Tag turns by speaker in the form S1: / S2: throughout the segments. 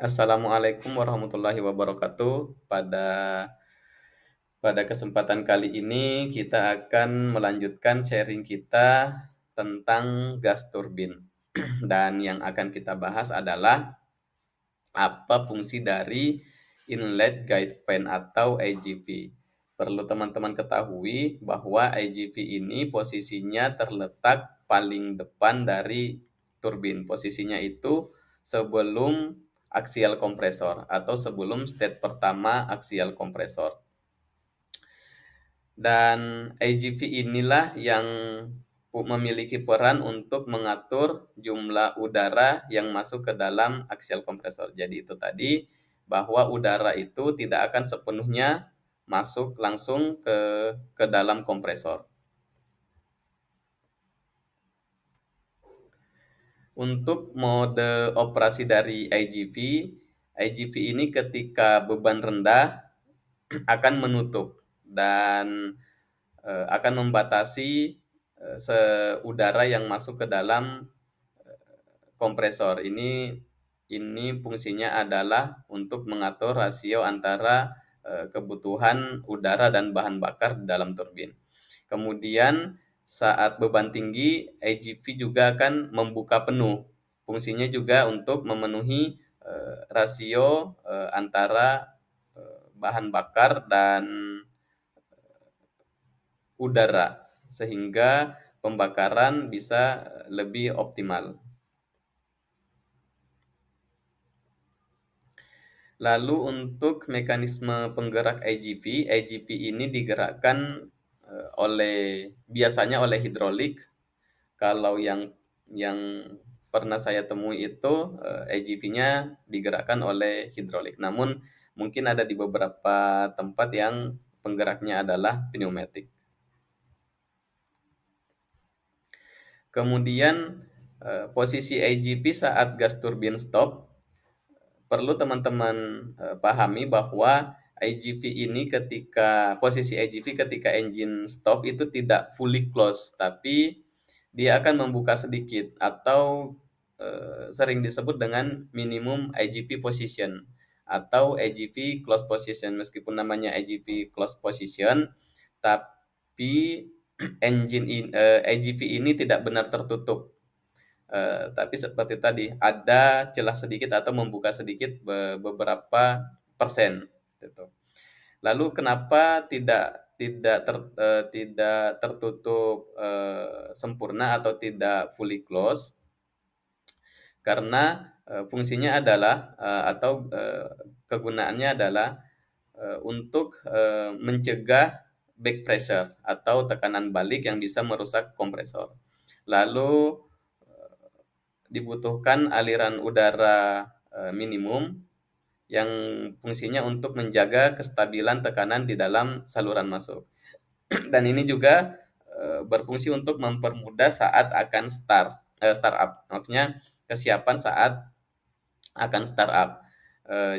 S1: Assalamualaikum warahmatullahi wabarakatuh. Pada kesempatan kali ini kita akan melanjutkan sharing kita tentang gas turbin. Dan yang akan kita bahas adalah apa fungsi dari inlet guide fan atau IGV. Perlu teman-teman ketahui bahwa IGV ini posisinya terletak paling depan dari turbin. Posisinya itu sebelum aksial kompresor atau sebelum state pertama aksial kompresor. Dan IGV inilah yang memiliki peran untuk mengatur jumlah udara yang masuk ke dalam aksial kompresor. Jadi itu tadi bahwa udara itu tidak akan sepenuhnya masuk langsung ke dalam kompresor. Untuk mode operasi dari IGV ini ketika beban rendah akan menutup dan akan membatasi udara yang masuk ke dalam kompresor. Ini fungsinya adalah untuk mengatur rasio antara kebutuhan udara dan bahan bakar di dalam turbin. Kemudian saat beban tinggi, IGV juga akan membuka penuh. Fungsinya juga untuk memenuhi rasio antara bahan bakar dan udara sehingga pembakaran bisa lebih optimal. Lalu untuk mekanisme penggerak IGV ini digerakkan biasanya oleh hidrolik. Kalau yang pernah saya temui itu IGV-nya digerakkan oleh hidrolik. Namun mungkin ada di beberapa tempat yang penggeraknya adalah pneumatik. Kemudian posisi IGV saat gas turbin stop, perlu teman-teman pahami bahwa posisi IGV ketika engine stop itu tidak fully close, tapi dia akan membuka sedikit atau sering disebut dengan minimum IGV position atau IGV close position. Meskipun namanya IGV close position, tapi IGV ini tidak benar tertutup. Tapi seperti tadi ada celah sedikit atau membuka sedikit beberapa persen gitu. Lalu kenapa tidak tertutup sempurna atau tidak fully close? Karena fungsinya adalah atau kegunaannya adalah untuk mencegah back pressure atau tekanan balik yang bisa merusak kompresor. Lalu dibutuhkan aliran udara minimum yang fungsinya untuk menjaga kestabilan tekanan di dalam saluran masuk. Dan ini juga berfungsi untuk mempermudah saat akan startup, maksudnya kesiapan saat akan startup.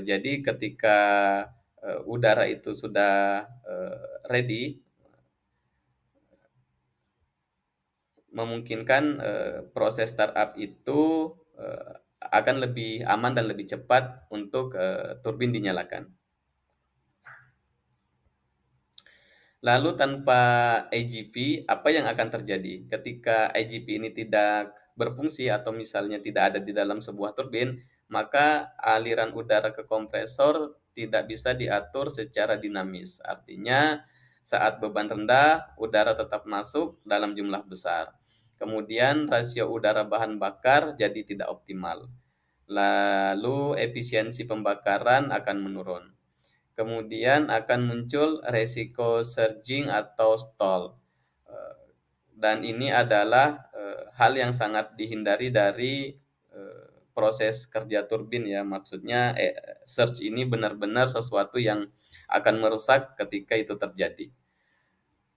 S1: Jadi ketika udara itu sudah ready, memungkinkan proses startup itu akan lebih aman dan lebih cepat untuk turbin dinyalakan. Lalu tanpa IGV, apa yang akan terjadi? Ketika IGV ini tidak berfungsi atau misalnya tidak ada di dalam sebuah turbin, maka aliran udara ke kompresor tidak bisa diatur secara dinamis. Artinya, saat beban rendah, udara tetap masuk dalam jumlah besar. Kemudian rasio udara bahan bakar jadi tidak optimal. Lalu efisiensi pembakaran akan menurun. Kemudian akan muncul resiko surging atau stall. Dan ini adalah hal yang sangat dihindari dari proses kerja turbin ya. Maksudnya surge ini benar-benar sesuatu yang akan merusak ketika itu terjadi.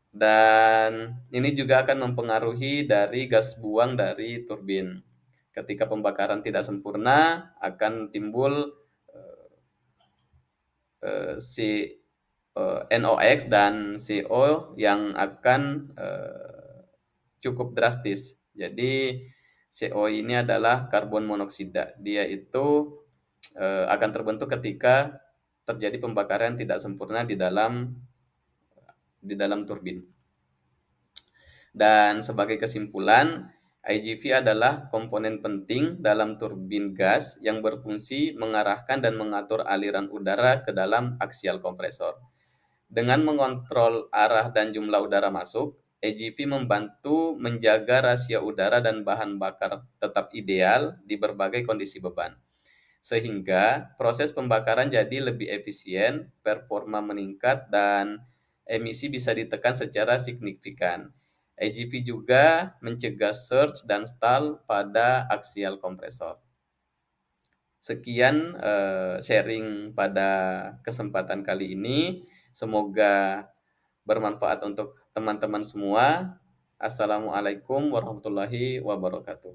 S1: Dan ini juga akan mempengaruhi dari gas buang dari turbin. Ketika pembakaran tidak sempurna, akan timbul si NOx dan CO yang akan cukup drastis. Jadi CO ini adalah karbon monoksida. Dia itu akan terbentuk ketika terjadi pembakaran tidak sempurna di dalam turbin. Dan sebagai kesimpulan, IGV adalah komponen penting dalam turbin gas yang berfungsi mengarahkan dan mengatur aliran udara ke dalam aksial kompresor. Dengan mengontrol arah dan jumlah udara masuk, EGP membantu menjaga rasio udara dan bahan bakar tetap ideal di berbagai kondisi beban. Sehingga proses pembakaran jadi lebih efisien, performa meningkat, dan emisi bisa ditekan secara signifikan. EGP juga mencegah surge dan stall pada aksial kompresor. Sekian sharing pada kesempatan kali ini. Semoga bermanfaat untuk teman-teman semua. Assalamualaikum warahmatullahi wabarakatuh.